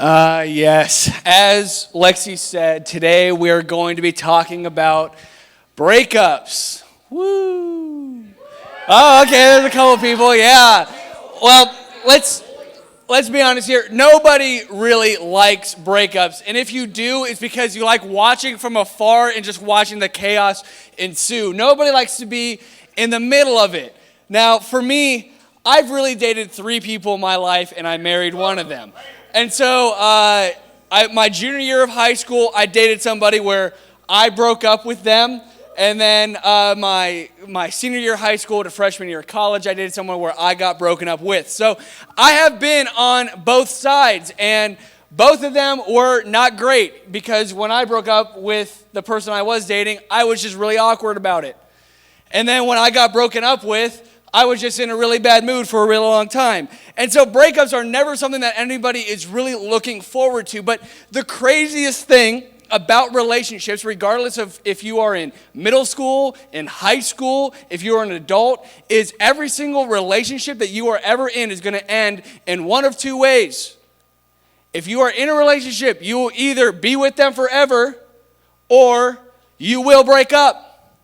Yes, as Lexi said, today we are going to be talking about breakups. Woo! Oh, okay, there's a couple people, yeah. Well, let's be honest here. Nobody really likes breakups, and if you do, it's because you like watching from afar and just watching the chaos ensue. Nobody likes to be in the middle of it. Now, for me, I've really dated 3 people in my life, and I married one of them. And so, my junior year of high school, I dated somebody where I broke up with them. And then my senior year of high school to freshman year of college, I dated someone where I got broken up with. So I have been on both sides, and both of them were not great because when I broke up with the person I was dating, I was just really awkward about it. And then when I got broken up with, I was just in a really bad mood for a really long time. And so breakups are never something that anybody is really looking forward to. But the craziest thing about relationships, regardless of if you are in middle school, in high school, if you are an adult, is every single relationship that you are ever in is going to end in one of 2 ways. If you are in a relationship, you will either be with them forever or you will break up.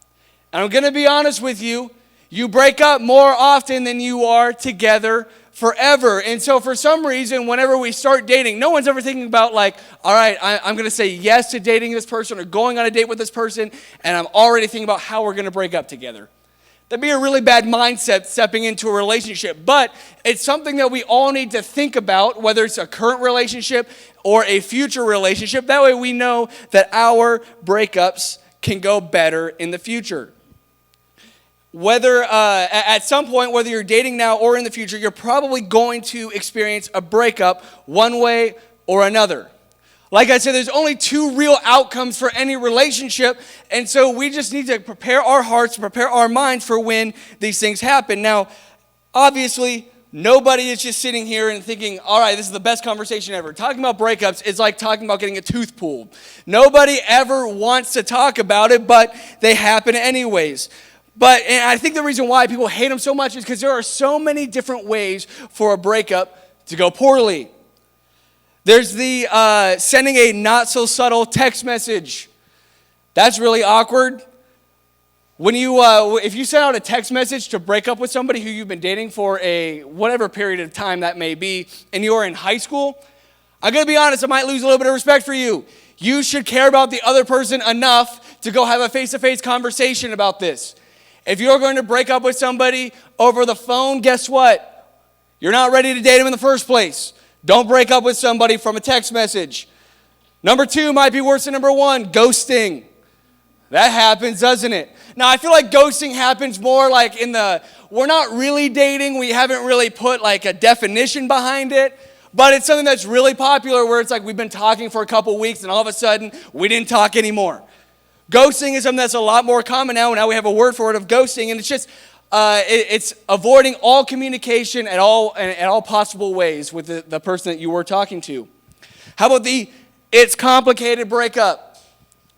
And I'm going to be honest with you. You break up more often than you are together forever. And so for some reason, whenever we start dating, no one's ever thinking about like, all right, I'm going to say yes to dating this person or going on a date with this person, and I'm already thinking about how we're going to break up together. That'd be a really bad mindset stepping into a relationship. But it's something that we all need to think about, whether it's a current relationship or a future relationship. That way we know that our breakups can go better in the future. Whether at some point, whether you're dating now or in the future, you're probably going to experience a breakup one way or another. Like I said, there's only 2 real outcomes for any relationship, and so we just need to prepare our hearts, prepare our minds for when these things happen. Now, obviously, nobody is just sitting here and thinking, all right, this is the best conversation ever. Talking about breakups is like talking about getting a tooth pulled. Nobody ever wants to talk about it, but they happen anyways. And I think the reason why people hate them so much is because there are so many different ways for a breakup to go poorly. There's the sending a not-so-subtle text message. That's really awkward. When if you send out a text message to break up with somebody who you've been dating for a whatever period of time that may be, and you're in high school, I'm going to be honest, I might lose a little bit of respect for you. You should care about the other person enough to go have a face-to-face conversation about this. If you're going to break up with somebody over the phone, guess what? You're not ready to date them in the first place. Don't break up with somebody from a text message. Number 2 might be worse than number 1, ghosting. That happens, doesn't it? Now, I feel like ghosting happens more like we're not really dating. We haven't really put like a definition behind it. But it's something that's really popular where it's like we've been talking for a couple weeks and all of a sudden we didn't talk anymore. Ghosting is something that's a lot more common now. Now we have a word for it of ghosting, and it's just it's avoiding all communication at all possible ways with the person that you were talking to. How about it's complicated breakup?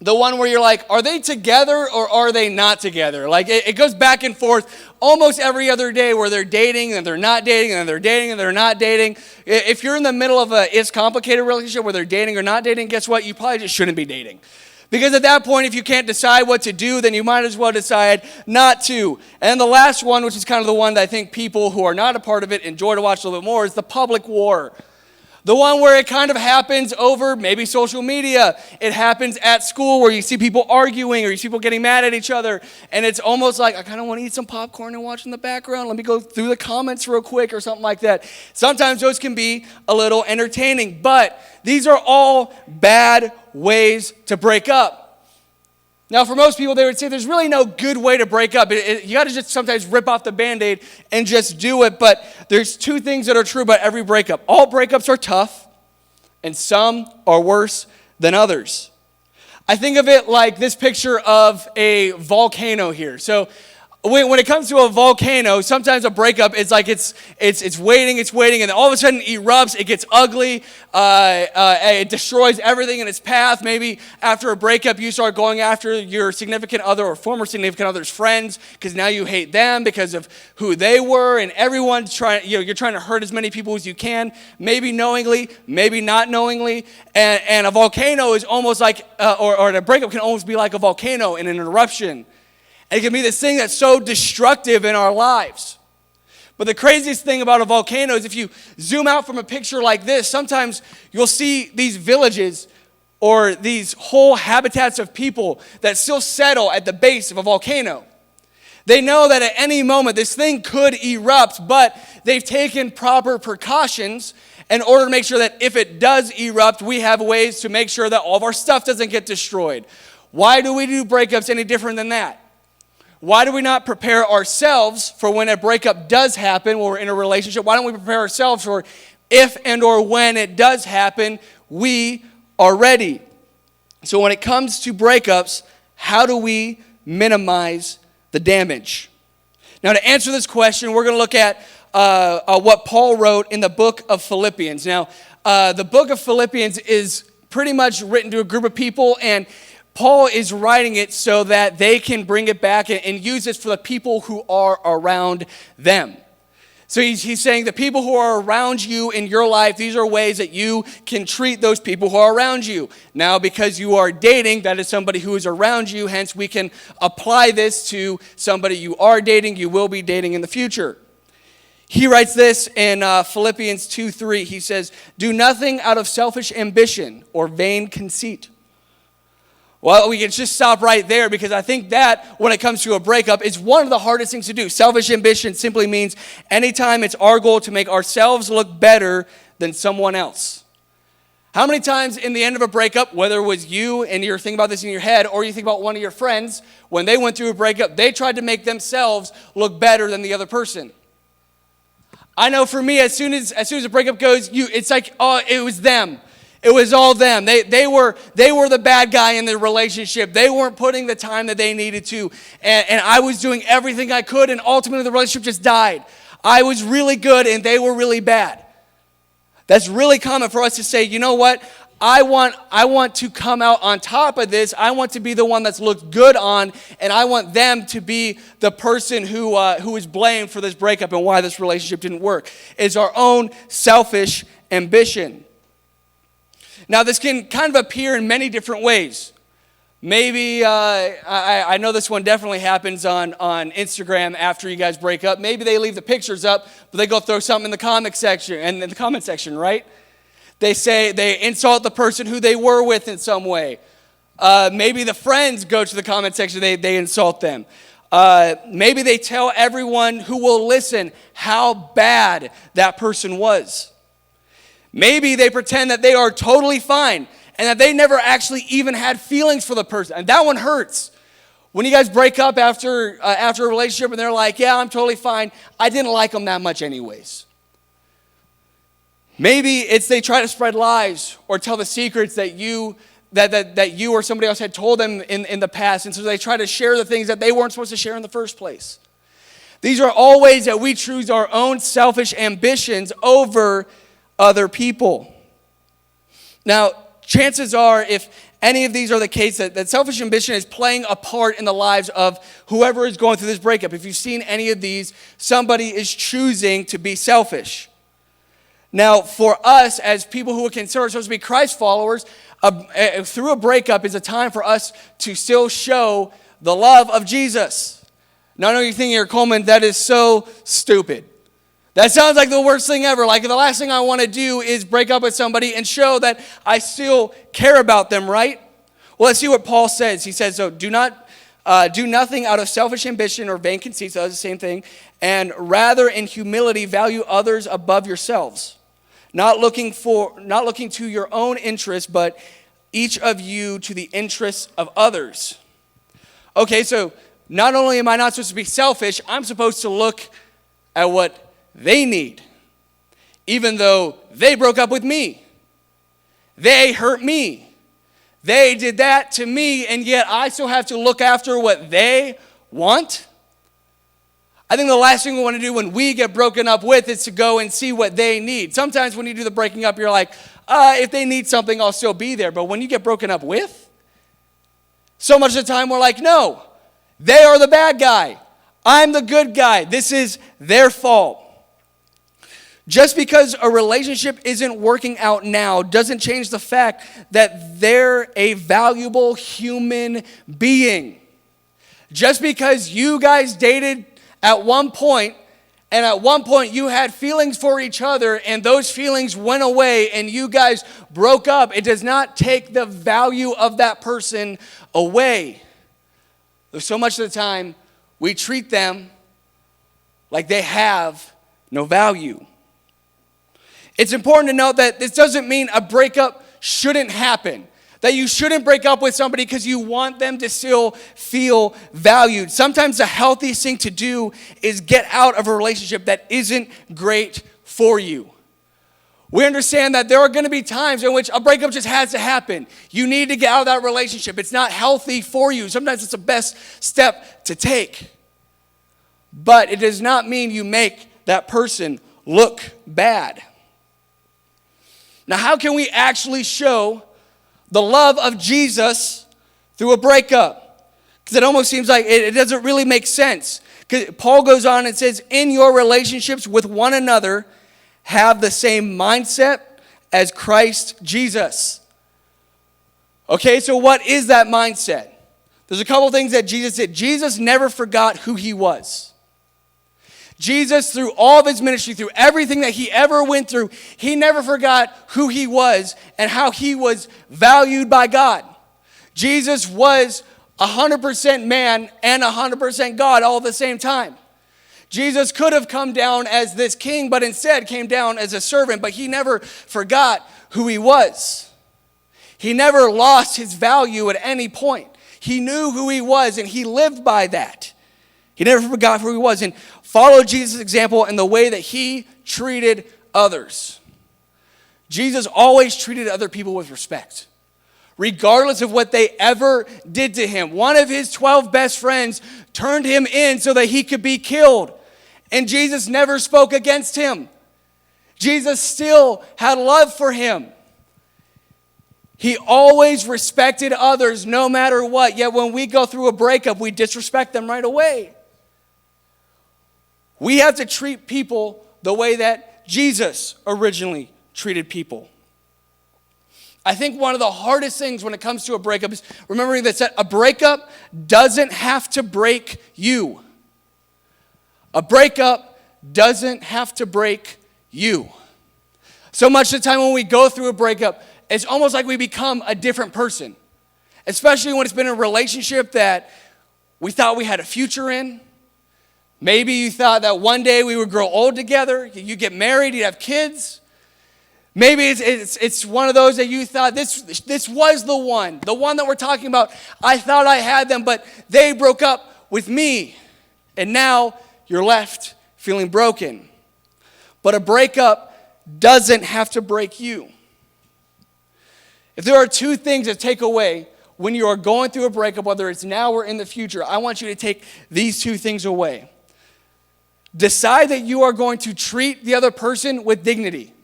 The one where you're like, are they together or are they not together? Like it goes back and forth almost every other day where they're dating and they're not dating and they're dating and they're not dating. If you're in the middle of it's complicated relationship where they're dating or not dating, guess what? You probably just shouldn't be dating. Because at that point, if you can't decide what to do, then you might as well decide not to. And the last one, which is kind of the one that I think people who are not a part of it enjoy to watch a little bit more, is the public war. The one where it kind of happens over maybe social media. It happens at school where you see people arguing or you see people getting mad at each other. And it's almost like, I kind of want to eat some popcorn and watch in the background. Let me go through the comments real quick or something like that. Sometimes those can be a little entertaining. But these are all bad ways to break up. Now, for most people, they would say there's really no good way to break up. You got to just sometimes rip off the Band-Aid and just do it. But there's 2 things that are true about every breakup. All breakups are tough, and some are worse than others. I think of it like this picture of a volcano here. So When it comes to a volcano, sometimes a breakup is like it's waiting, and then all of a sudden it erupts, it gets ugly, it destroys everything in its path. Maybe after a breakup, you start going after your significant other or former significant other's friends because now you hate them because of who they were, and everyone's trying, you're trying to hurt as many people as you can, maybe knowingly, maybe not knowingly, and a volcano is almost like, or a breakup can almost be like a volcano in an eruption. It can be this thing that's so destructive in our lives. But the craziest thing about a volcano is if you zoom out from a picture like this, sometimes you'll see these villages or these whole habitats of people that still settle at the base of a volcano. They know that at any moment this thing could erupt, but they've taken proper precautions in order to make sure that if it does erupt, we have ways to make sure that all of our stuff doesn't get destroyed. Why do we do breakups any different than that? Why do we not prepare ourselves for when a breakup does happen, when we're in a relationship? Why don't we prepare ourselves for if and or when it does happen, we are ready? So when it comes to breakups, how do we minimize the damage? Now, to answer this question, we're going to look at what Paul wrote in the book of Philippians. Now, the book of Philippians is pretty much written to a group of people, and Paul is writing it so that they can bring it back and use it for the people who are around them. So he's saying the people who are around you in your life, these are ways that you can treat those people who are around you. Now, because you are dating, that is somebody who is around you, hence we can apply this to somebody you are dating, you will be dating in the future. He writes this in Philippians 2:3. He says, "Do nothing out of selfish ambition or vain conceit." Well, we can just stop right there because I think that when it comes to a breakup, is one of the hardest things to do. Selfish ambition simply means anytime it's our goal to make ourselves look better than someone else. How many times in the end of a breakup, whether it was you and you're thinking about this in your head or you think about one of your friends, when they went through a breakup, they tried to make themselves look better than the other person? I know for me, as soon as a breakup goes, it's like, oh, it was them. It was all them. They were the bad guy in the relationship. They weren't putting the time that they needed to. And I was doing everything I could, and ultimately the relationship just died. I was really good, and they were really bad. That's really common for us to say, you know what? I want to come out on top of this. I want to be the one that's looked good on, and I want them to be the person who is blamed for this breakup and why this relationship didn't work. It's our own selfish ambition. Now, this can kind of appear in many different ways. Maybe, I know this one definitely happens on Instagram after you guys break up. Maybe they leave the pictures up, but they go throw something in the comment section, right? They insult the person who they were with in some way. Maybe the friends go to the comment section, they insult them. Maybe they tell everyone who will listen how bad that person was. Maybe they pretend that they are totally fine and that they never actually even had feelings for the person. And that one hurts. When you guys break up after a relationship and they're like, yeah, I'm totally fine. I didn't like them that much anyways. Maybe it's they try to spread lies or tell the secrets that you or somebody else had told them in the past. And so they try to share the things that they weren't supposed to share in the first place. These are all ways that we choose our own selfish ambitions over other people. Now, chances are, if any of these are the case, that selfish ambition is playing a part in the lives of whoever is going through this breakup. If you've seen any of these, somebody is choosing to be selfish. Now, for us, as people who would consider ourselves to be Christ followers, through a breakup is a time for us to still show the love of Jesus. Now, I know you're thinking, Coleman, that is so stupid. That sounds like the worst thing ever. Like the last thing I want to do is break up with somebody and show that I still care about them, right? Well, let's see what Paul says. He says, so do nothing out of selfish ambition or vain conceit, so that's the same thing, and rather in humility value others above yourselves, not looking to your own interest, but each of you to the interests of others. Okay, so not only am I not supposed to be selfish, I'm supposed to look at what they need, even though they broke up with me. They hurt me. They did that to me, and yet I still have to look after what they want. I think the last thing we want to do when we get broken up with is to go and see what they need. Sometimes when you do the breaking up, you're like, if they need something, I'll still be there. But when you get broken up with, so much of the time we're like, no, they are the bad guy. I'm the good guy. This is their fault. Just because a relationship isn't working out now doesn't change the fact that they're a valuable human being. Just because you guys dated at one point, and at one point you had feelings for each other, and those feelings went away, and you guys broke up, it does not take the value of that person away. So much of the time, we treat them like they have no value. It's important to note that this doesn't mean a breakup shouldn't happen. That you shouldn't break up with somebody because you want them to still feel valued. Sometimes the healthiest thing to do is get out of a relationship that isn't great for you. We understand that there are going to be times in which a breakup just has to happen. You need to get out of that relationship. It's not healthy for you. Sometimes it's the best step to take. But it does not mean you make that person look bad. Now, how can we actually show the love of Jesus through a breakup? Because it almost seems like it doesn't really make sense. Because Paul goes on and says, in your relationships with one another, have the same mindset as Christ Jesus. Okay, so what is that mindset? There's a couple things that Jesus did. Jesus never forgot who he was. Jesus, through all of his ministry, through everything that he ever went through, he never forgot who he was and how he was valued by God. Jesus was 100% man and 100% God all at the same time. Jesus could have come down as this king, but instead came down as a servant, but he never forgot who he was. He never lost his value at any point. He knew who he was, and he lived by that. He never forgot who he was and followed Jesus' example in the way that he treated others. Jesus always treated other people with respect, regardless of what they ever did to him. One of his 12 best friends turned him in so that he could be killed, and Jesus never spoke against him. Jesus still had love for him. He always respected others no matter what, yet when we go through a breakup, we disrespect them right away. We have to treat people the way that Jesus originally treated people. I think one of the hardest things when it comes to a breakup is remembering that a breakup doesn't have to break you. A breakup doesn't have to break you. So much of the time when we go through a breakup, it's almost like we become a different person, especially when it's been a relationship that we thought we had a future in. Maybe you thought that one day we would grow old together, you get married, you have kids. Maybe it's one of those that you thought this was the one that we're talking about. I thought I had them, but they broke up with me. And now you're left feeling broken. But a breakup doesn't have to break you. If there are two things to take away when you are going through a breakup, whether it's now or in the future, I want you to take these two things away. Decide that you are going to treat the other person with dignity.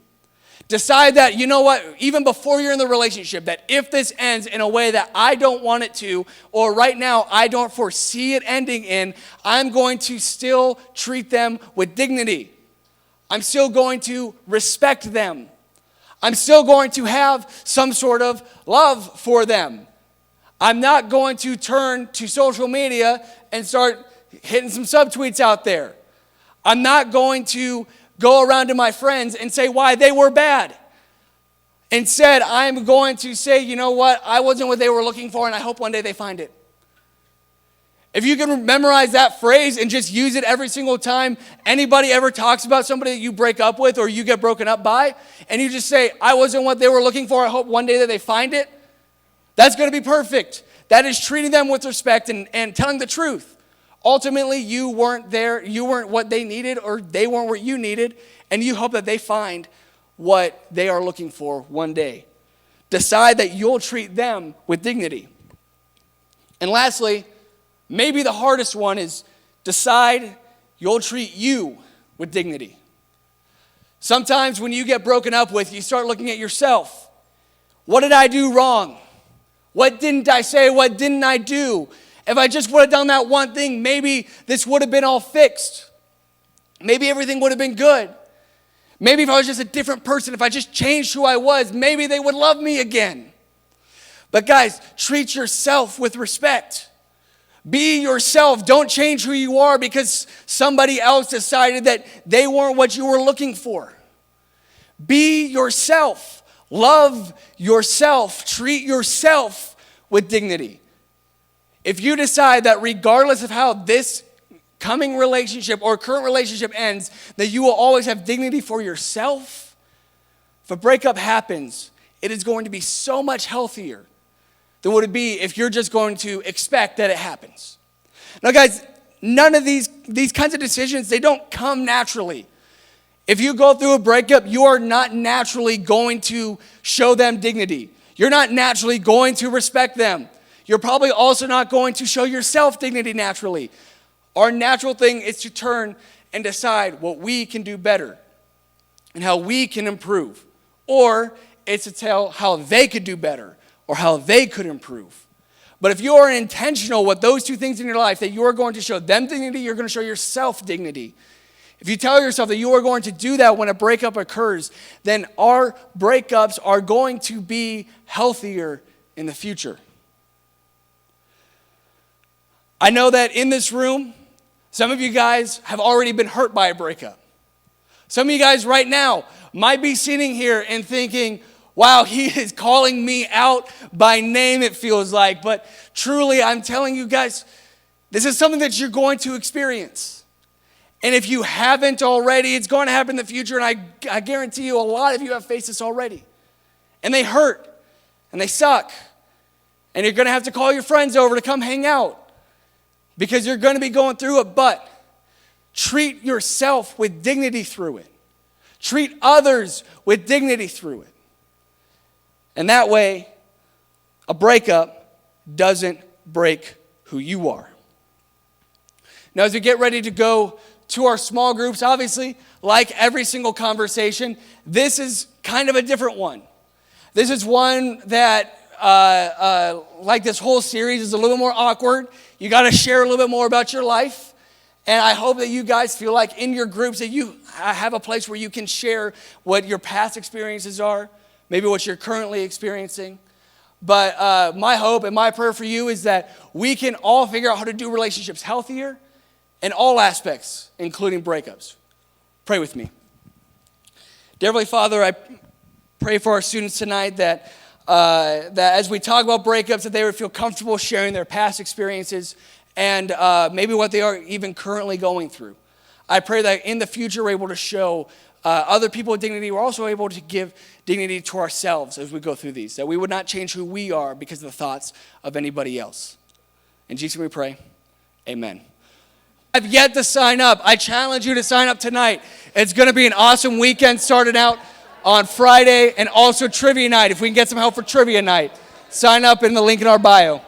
Decide that, you know what, even before you're in the relationship, that if this ends in a way that I don't want it to, or right now I don't foresee it ending in, I'm going to still treat them with dignity. I'm still going to respect them. I'm still going to have some sort of love for them. I'm not going to turn to social media and start hitting some subtweets out there. I'm not going to go around to my friends and say why they were bad. Instead, I'm going to say, you know what, I wasn't what they were looking for, and I hope one day they find it. If you can memorize that phrase and just use it every single time anybody ever talks about somebody that you break up with or you get broken up by, and you just say, I wasn't what they were looking for, I hope one day that they find it, that's going to be perfect. That is treating them with respect and telling the truth. Ultimately, you weren't there, you weren't what they needed, or they weren't what you needed, and you hope that they find what they are looking for one day. Decide that you'll treat them with dignity. And lastly, maybe the hardest one is decide you'll treat you with dignity. Sometimes when you get broken up with, you start looking at yourself. What did I do wrong? What didn't I say? What didn't I do? If I just would have done that one thing, maybe this would have been all fixed. Maybe everything would have been good. Maybe if I was just a different person, if I just changed who I was, maybe they would love me again. But guys, treat yourself with respect. Be yourself. Don't change who you are because somebody else decided that they weren't what you were looking for. Be yourself. Love yourself. Treat yourself with dignity. If you decide that regardless of how this coming relationship or current relationship ends, that you will always have dignity for yourself, if a breakup happens, it is going to be so much healthier than would it be if you're just going to expect that it happens. Now guys, none of these kinds of decisions, they don't come naturally. If you go through a breakup, you are not naturally going to show them dignity. You're not naturally going to respect them. You're probably also not going to show yourself dignity naturally. Our natural thing is to turn and decide what we can do better and how we can improve. Or it's to tell how they could do better or how they could improve. But if you are intentional with those two things in your life, that you are going to show them dignity, you're going to show yourself dignity. If you tell yourself that you are going to do that when a breakup occurs, then our breakups are going to be healthier in the future. I know that in this room, some of you guys have already been hurt by a breakup. Some of you guys right now might be sitting here and thinking, wow, he is calling me out by name, it feels like. But truly, I'm telling you guys, this is something that you're going to experience. And if you haven't already, it's going to happen in the future. And I guarantee you a lot of you have faced this already. And they hurt. And they suck. And you're going to have to call your friends over to come hang out. Because you're going to be going through it. But treat yourself with dignity through it. Treat others with dignity through it. And that way, a breakup doesn't break who you are. Now, as we get ready to go to our small groups, obviously, like every single conversation, this is kind of a different one. This is one that, like this whole series, is a little more awkward. You got to share a little bit more about your life. And I hope that you guys feel like in your groups that you have a place where you can share what your past experiences are, maybe what you're currently experiencing. But my hope and my prayer for you is that we can all figure out how to do relationships healthier in all aspects, including breakups. Pray with me. Dear Heavenly Father, I pray for our students tonight that as we talk about breakups, that they would feel comfortable sharing their past experiences and maybe what they are even currently going through. I pray that in the future we're able to show other people dignity. We're also able to give dignity to ourselves as we go through these, that we would not change who we are because of the thoughts of anybody else. In Jesus' name we pray, amen. I've yet to sign up. I challenge you to sign up tonight. It's going to be an awesome weekend starting out on Friday and also trivia night. If we can get some help for trivia night, sign up in the link in our bio.